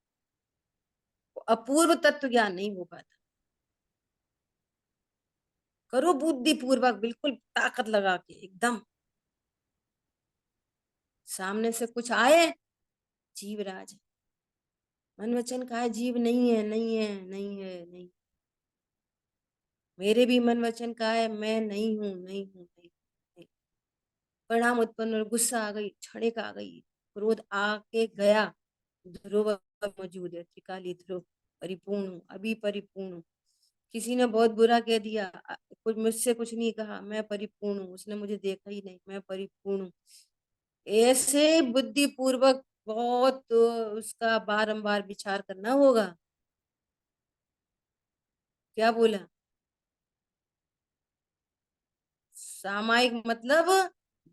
अपूर्व तत्व ज्ञान नहीं हो पाता। करो बुद्धि पूर्वक, बिल्कुल ताकत लगा के एकदम। सामने से कुछ आए, जीव राज है। मन वचन का है जीव नहीं है, नहीं है, नहीं है, नहीं। मेरे भी मन वचन का है, मैं नहीं हूं, नहीं हूं, नहीं, नहीं। परिणाम उत्पन्न और गुस्सा आ गई, क्षणिक आ गई, क्रोध आके गया। ध्रुव मौजूद है, त्रिकाली ध्रुव, परिपूर्ण हूँ, अभी परिपूर्ण हूँ। किसी ने बहुत बुरा कह दिया, कुछ मुझसे कुछ नहीं कहा, मैं परिपूर्ण हूँ। उसने मुझे देखा ही नहीं, मैं परिपूर्ण हूँ। ऐसे बुद्धि पूर्वक बहुत उसका बारंबार विचार करना होगा। क्या बोला? सामायिक मतलब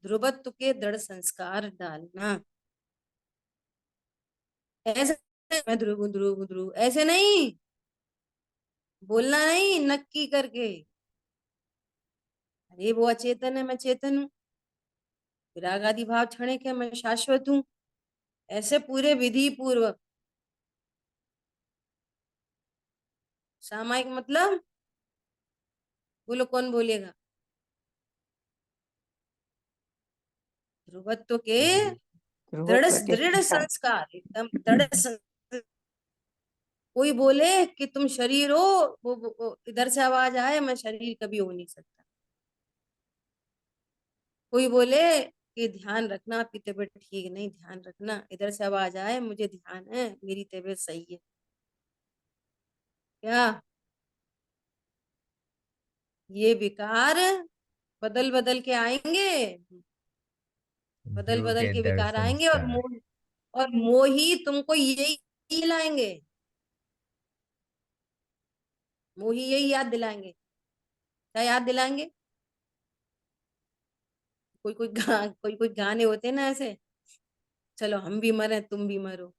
ध्रुवत्व के दृढ़ संस्कार डालना। ऐसे मैं ध्रुव ध्रुव ध्रुव ऐसे नहीं बोलना, नहीं नक्की करके, अरे वो अचेतन है मैं चेतन हूँ, विराग आदि भाव क्षणिक है मैं शाश्वत हूँ, ऐसे पूरे विधि पूर्वक। सामायिक मतलब बोलो कौन बोलेगा? ध्रुवत्व के दृढ़ ध्रुवत्व के दृढ़ संस्कार। संस्कार, एकदम दृढ़ कोई बोले कि तुम शरीर हो, वो इधर से आवाज आए, मैं शरीर कभी हो नहीं सकता। कोई बोले कि ध्यान रखना, आपकी तबीयत ठीक नहीं, ध्यान रखना, इधर से आवाज आए, मुझे ध्यान है, मेरी तबीयत सही है। क्या ये विकार बदल बदल के आएंगे, बदल ध्रुव बदल के के दृढ़ विकार आएंगे, संस्कार। और मोही तुमको यही लाएंगे, मोही यही याद दिलाएंगे। क्या याद दिलाएंगे? कोई गाने होते हैं ना ऐसे, चलो हम भी मरे तुम भी मरो,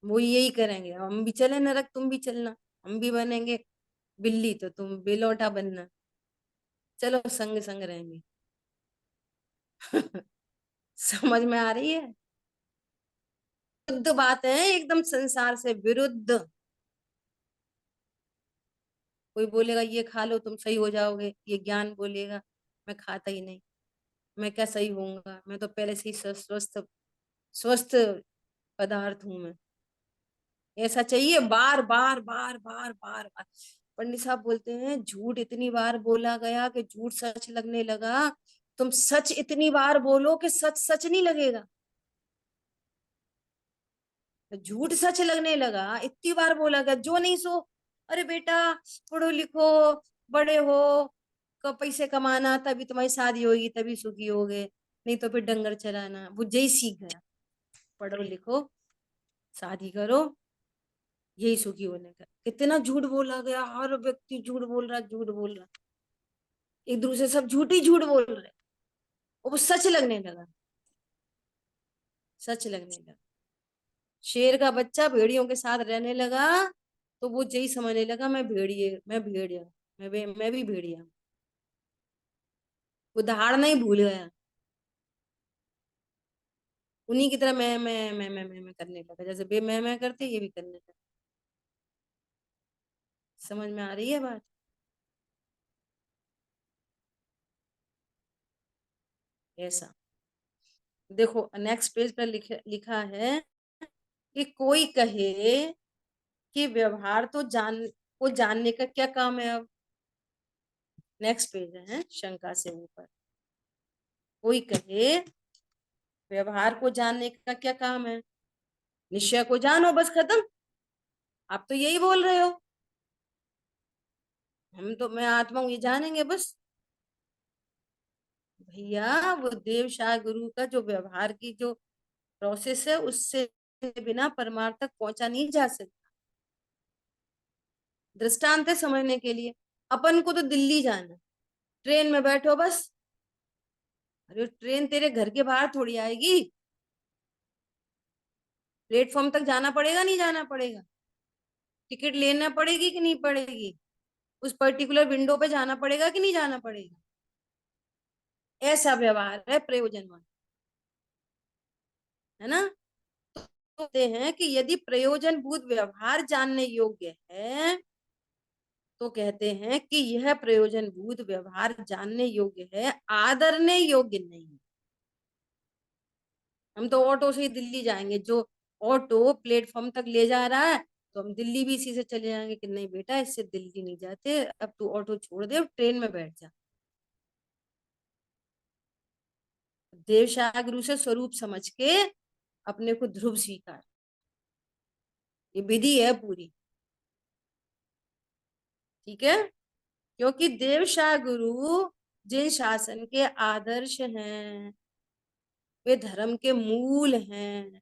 वो यही करेंगे, हम भी चले नरक तुम भी चलना, हम भी बनेंगे बिल्ली तो तुम बिलौटा बनना, चलो संग संग रहेंगे। समझ में आ रही है? शुद्ध बात है, एकदम संसार से विरुद्ध। कोई बोलेगा ये खा लो तुम सही हो जाओगे, ये ज्ञान बोलेगा, मैं खाता ही नहीं, मैं क्या सही होऊंगा, मैं तो पहले से ही स्वस्थ स्वस्थ पदार्थ हूं मैं। ऐसा चाहिए बार बार बार बार बार बार। पंडित साहब बोलते हैं झूठ इतनी बार बोला गया कि झूठ सच लगने लगा, तुम सच इतनी बार बोलो कि सच सच नहीं लगेगा। झूठ सच लगने लगा, इतनी बार बोला गया, जो नहीं सो, अरे बेटा पढ़ो लिखो, बड़े हो, पैसे कमाना, तभी तुम्हारी शादी होगी, तभी सुखी होगे, नहीं तो फिर डंगर चलाना, वो जय सीख गया। पढ़ो लिखो, शादी करो, यही सुखी होने का। कितना झूठ बोला गया, हर व्यक्ति झूठ बोल रहा, झूठ बोल रहा, एक दूसरे सब झूठ ही झूठ बोल रहे, और वो सच लगने लगा, सच लगने लगा। शेर का बच्चा भेड़ियों के साथ रहने लगा, तो वो यही समझने लगा मैं भेड़िए, मैं भेड़िया, मैं भी भेड़िया। वो दहाड़ना ही भूल गया, उन्हीं की तरह मैं करने लगा, जैसे बे मैं करते ये भी करने लगा। समझ में आ रही है बात? ऐसा देखो नेक्स्ट पेज पर लिखा है कि कोई कहे कि व्यवहार तो को जानने का क्या काम है। अब नेक्स्ट पेज है शंका से ऊपर, कोई कहे व्यवहार को जानने का क्या काम है, निश्चय को जानो बस खत्म। आप तो यही बोल रहे हो, हम तो मैं आत्मा हूं ये जानेंगे बस। भैया वो देव शाह गुरु का जो व्यवहार की जो प्रोसेस है, उससे बिना परमार्थ तक पहुंचा नहीं जा सकता। दृष्टांत है समझने के लिए, अपन को तो दिल्ली जाना, ट्रेन में बैठो बस, अरे ट्रेन तेरे घर के बाहर थोड़ी आएगी, प्लेटफॉर्म तक जाना पड़ेगा नहीं जाना पड़ेगा, टिकट लेना पड़ेगी कि नहीं पड़ेगी, उस पर्टिकुलर विंडो पे जाना पड़ेगा कि नहीं जाना पड़ेगा। ऐसा व्यवहार है प्रयोजनवान, है ना? तो कहते हैं कि यदि प्रयोजन भूत व्यवहार जानने योग्य है, तो कहते हैं कि यह प्रयोजन भूत व्यवहार जानने योग्य है, आदरने योग्य नहीं। हम तो ऑटो से ही दिल्ली जाएंगे, जो ऑटो प्लेटफॉर्म तक ले जा रहा है, तो हम दिल्ली भी इसी से चले जाएंगे कि नहीं बेटा इससे दिल्ली नहीं जाते, अब तू ऑटो छोड़ दे, ट्रेन में बैठ जा। देव शाह गुरु से स्वरूप समझ के अपने को ध्रुव स्वीकार, ये विधि है पूरी, ठीक है? क्योंकि देव शाह गुरु जिन शासन के आदर्श हैं, वे धर्म के मूल हैं,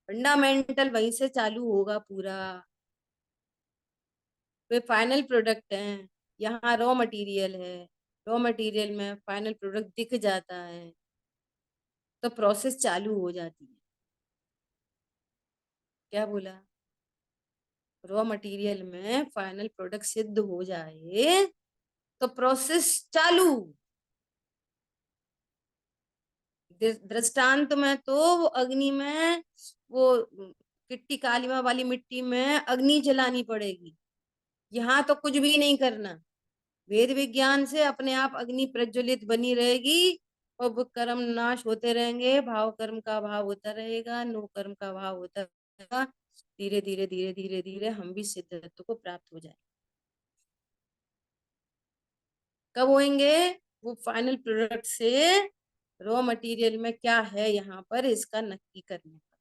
फंडामेंटल वहीं से चालू होगा पूरा, वे फाइनल प्रोडक्ट हैं, यहाँ रॉ मटेरियल है, रॉ मटेरियल में फाइनल प्रोडक्ट दिख जाता है, तो प्रोसेस चालू हो जाती है। क्या बोला? रॉ मटेरियल में फाइनल प्रोडक्ट सिद्ध हो जाए तो प्रोसेस चालू। दृष्टांत में तो वो अग्नि में, वो किट्टी कालीमा वाली मिट्टी में अग्नि जलानी पड़ेगी। यहाँ तो कुछ भी नहीं करना, वेद विज्ञान से अपने आप अग्नि प्रज्वलित बनी रहेगी और वो कर्म नाश होते रहेंगे, भाव कर्म का भाव होता रहेगा, नो कर्म का भाव होता रहेगा। धीरे धीरे धीरे धीरे धीरे हम भी सिद्धत्व को प्राप्त हो जाए। कब होंगे? वो फाइनल प्रोडक्ट से रॉ मटेरियल में क्या है यहाँ पर इसका नक्की करने पर,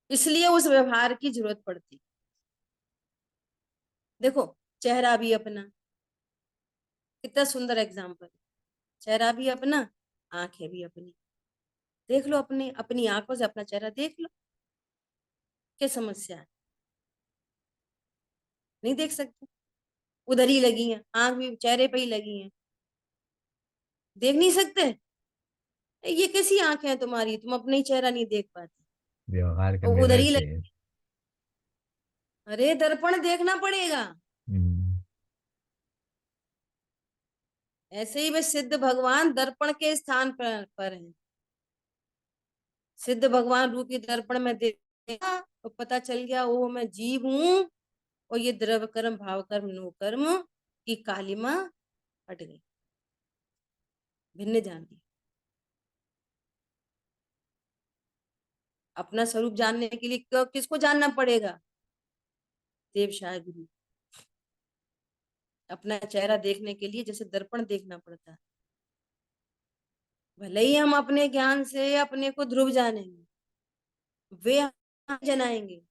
इसलिए उस व्यवहार की जरूरत पड़ती। देखो चेहरा भी अपना, कितना सुंदर एग्जाम्पल। चेहरा भी अपना, आंखें भी अपनी। देख लो अपनी अपनी आंखों से अपना चेहरा देख लो, क्या समस्या है? नहीं देख सकते, उधर ही लगी है, आंख भी चेहरे पे ही लगी है, देख नहीं सकते। ये कैसी आंखें हैं तुम्हारी, तुम अपना ही चेहरा नहीं देख पाते, व्यवहार का और उधर मिरर ही चाहिए। लगी। अरे दर्पण देखना पड़ेगा। हम्म। ऐसे ही वे सिद्ध भगवान दर्पण के स्थान पर हैं। सिद्ध भगवान रूपी दर्पण में देखा तो पता चल गया ओ मैं जीव हूं, और ये द्रव कर्म भाव कर्म नो कर्म की कालिमा हट गई, भिन्न जान दी। अपना स्वरूप जानने के लिए किसको जानना पड़ेगा? देवशाह गुरु। अपना चेहरा देखने के लिए जैसे दर्पण देखना पड़ता है, भले ही हम अपने ज्ञान से अपने को ध्रुव जानेंगे, वे हम जनाएंगे,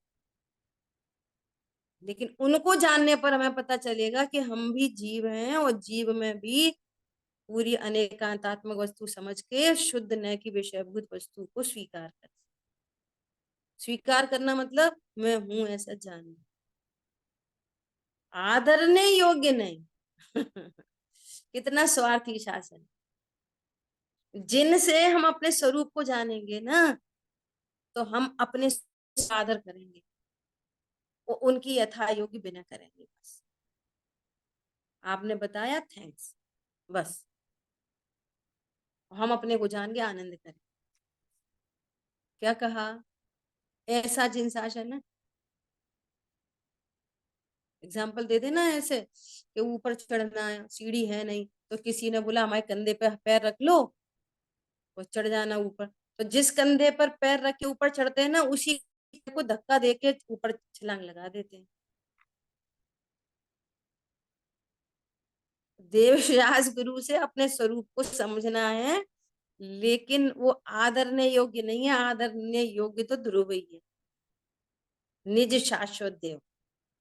लेकिन उनको जानने पर हमें पता चलेगा कि हम भी जीव हैं, और जीव में भी पूरी अनेकांतात्मक वस्तु समझ के शुद्ध न की विषयभूत वस्तु को स्वीकार कर। स्वीकार करना मतलब मैं हूं ऐसा जानना, आदरने योग्य नहीं। कितना स्वार्थी शासन। जिनसे हम अपने स्वरूप को जानेंगे ना, तो हम अपने आदर करेंगे, वो उनकी यथा योग्य बिना करेंगे। बस आपने बताया थैंक्स, बस हम अपने को जान के आनंद करें। क्या कहा? ऐसा जिन शासन है। एग्जाम्पल दे देना ऐसे कि ऊपर चढ़ना है, सीढ़ी है नहीं, तो किसी ने बोला हमारे कंधे पे पैर रख लो और चढ़ जाना ऊपर। तो जिस कंधे पर पैर रख के ऊपर चढ़ते हैं ना, उसी को धक्का दे के ऊपर छलांग लगा देते हैं। देवव्यास गुरु से अपने स्वरूप को समझना है, लेकिन वो आदरने योग्य नहीं है, आदरने योग्य तो ध्रुव ही है, निज शाश्वत देव।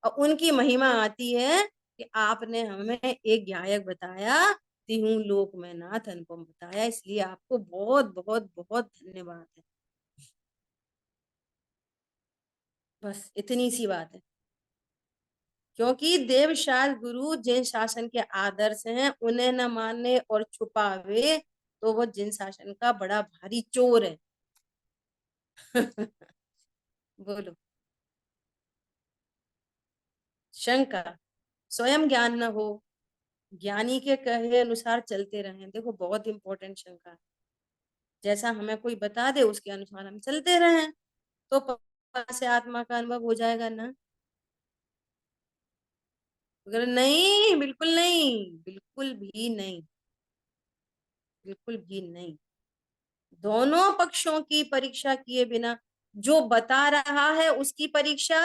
और उनकी महिमा आती है कि आपने हमें एक गायक बताया, तिहु लोक में नाथ अनुपम बताया, इसलिए आपको बहुत बहुत बहुत धन्यवाद है। बस इतनी सी बात है, क्योंकि देवशाल गुरु जिन शासन के आदर्श हैं उन्हें न माने और छुपावे तो वो जिन शासन का बड़ा भारी चोर है। बोलो। शंका, स्वयं ज्ञान न हो, ज्ञानी के कहे अनुसार चलते रहें। देखो बहुत इंपॉर्टेंट शंका है। जैसा हमें कोई बता दे उसके अनुसार हम चलते रहें तो से आत्मा का अनुभव हो जाएगा ना। अगर नहीं, बिल्कुल नहीं, बिल्कुल भी नहीं, बिल्कुल भी नहीं। दोनों पक्षों की परीक्षा किए बिना जो बता रहा है उसकी परीक्षा,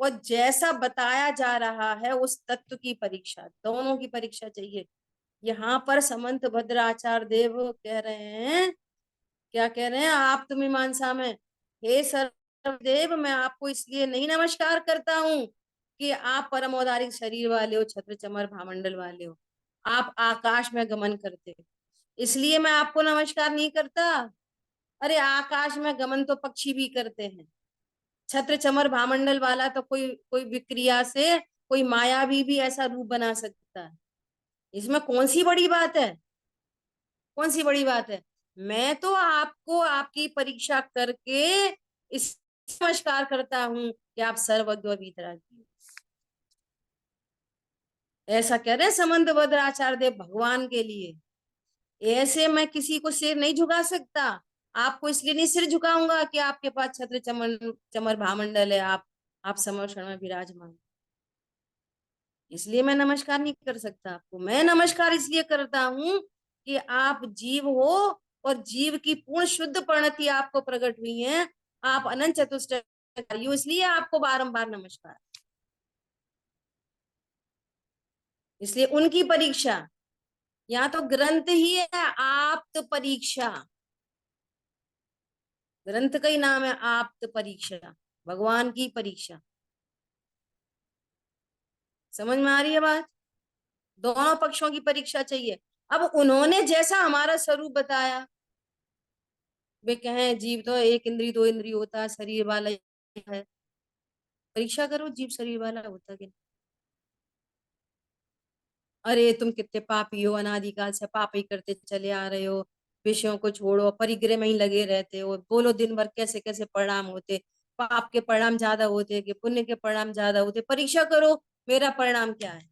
और जैसा बताया जा रहा है उस तत्व की परीक्षा, दोनों की परीक्षा चाहिए। यहाँ पर समंत भद्राचार्य देव कह रहे हैं, क्या कह रहे हैं? आप तुम मीमांसा में, हे सर्वदेव मैं आपको इसलिए नहीं नमस्कार करता हूँ कि आप परम औदारिक शरीर वाले हो, छत्र चमर भामंडल वाले हो, आप आकाश में गमन करते हो, इसलिए मैं आपको नमस्कार नहीं करता। अरे आकाश में गमन तो पक्षी भी करते हैं, छत्र चमर भामंडल वाला तो कोई कोई विक्रिया से कोई मायावी भी ऐसा रूप बना सकता है। इसमें कौन सी बड़ी बात है? कौन सी बड़ी बात है? मैं तो आपको आपकी परीक्षा करके इस नमस्कार करता हूँ कि आप सर्वज्ञ और वीतरागी। ऐसा कह रहे समंतभद्र आचार्य देव भगवान के लिए। ऐसे मैं किसी को सिर नहीं झुका सकता। आपको इसलिए नहीं सिर झुकाऊंगा कि आपके पास छत्र चमर भामंडल है, आप समर्षण में विराजमान, इसलिए मैं नमस्कार नहीं कर सकता आपको। मैं नमस्कार इसलिए करता हूं कि आप जीव हो और जीव की पूर्ण शुद्ध परिणति आपको प्रकट हुई है। आप अनंत चतुष्टय हो, इसलिए आपको बारंबार नमस्कार। इसलिए उनकी परीक्षा, यहाँ तो ग्रंथ ही है आप्त परीक्षा, ग्रंथ का ही नाम है आप्त परीक्षा, भगवान की परीक्षा। समझ में आ रही है बात? दोनों पक्षों की परीक्षा चाहिए। अब उन्होंने जैसा हमारा स्वरूप बताया, वे कहें जीव तो एक इंद्री दो इंद्री होता है, शरीर वाला है, परीक्षा करो जीव शरीर वाला होता कि नहीं। अरे तुम कितने पापी हो, अनादिकाल से पाप ही करते चले आ रहे हो, विषयों को छोड़ो, परिग्रह में ही लगे रहते हो, बोलो दिन भर कैसे कैसे परिणाम होते, पाप के परिणाम ज्यादा होते कि पुण्य के परिणाम ज्यादा होते। परीक्षा करो मेरा परिणाम क्या है,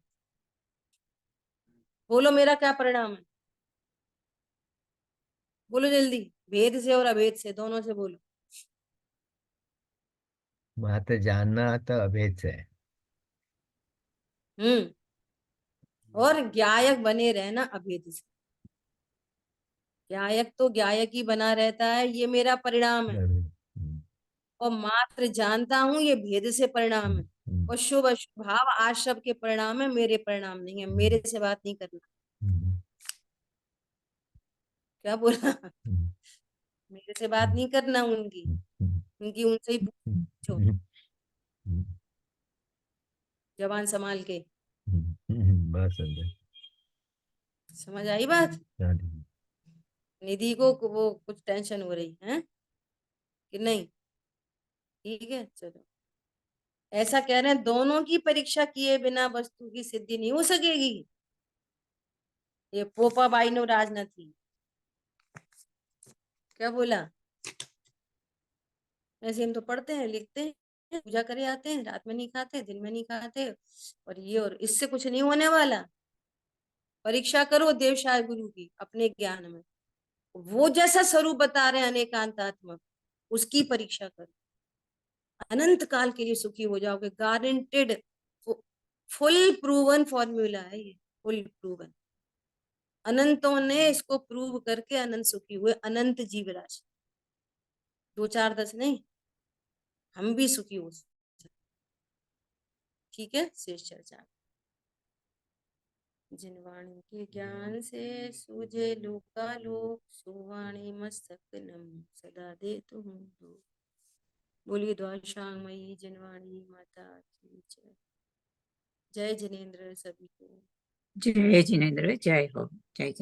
बोलो मेरा क्या परिणाम है, बोलो जल्दी, भेद से और अभेद से दोनों से बोलो। बात जानना तो अभेद से है। और ज्ञायक बने रहना अभेद से। ज्ञायक तो ज्ञायक ही बना रहता है, ये मेरा परिणाम है, और मात्र जानता हूं ये भेद से परिणाम है। और शुभ अशुभ भाव आश्रव के परिणाम है, मेरे परिणाम नहीं है। मेरे से बात नहीं करना। क्या बोला? मेरे से बात नहीं करना, उनकी उनकी उनसे ही पूछो, जबान संभाल के। बात समझे। समझ आई बात? निधि को वो कुछ टेंशन हो रही है कि नहीं? ठीक है चलो। ऐसा कह रहे हैं दोनों की परीक्षा किए बिना वस्तु की सिद्धि नहीं हो सकेगी। ये पोपा बाई नो राजनीति। क्या बोला? ऐसे हम तो पढ़ते हैं लिखते हैं, पूजा करे आते हैं, रात में नहीं खाते दिन में नहीं खाते, और ये और इससे कुछ नहीं होने वाला। परीक्षा करो देवशाय गुरु की अपने ज्ञान में, वो जैसा स्वरूप बता रहे हैं अनेकांतात्मक, उसकी परीक्षा करो, अनंत काल के लिए सुखी हो जाओगे, गारंटेड। फुल प्रूवन फॉर्मूला है ये, फुल प्रूवन। अनंतों ने इसको प्रूव करके अनंत सुखी हुए, अनंत जीव राशि, 2 4 10 नहीं, हम भी सुखी हो सकते। ठीक है, शेष चर्चा। जिनवाणी के ज्ञान से सूझे लोकालोक, सुवाणी मस्तक नम सदा दे तुम। बोलिए द्वादशांगमयी जिनवाणी माता की जय। जय जिनेन्द्र सभी को। जय जिनेन्द्र, जय हो, जय जिनेन्द्र।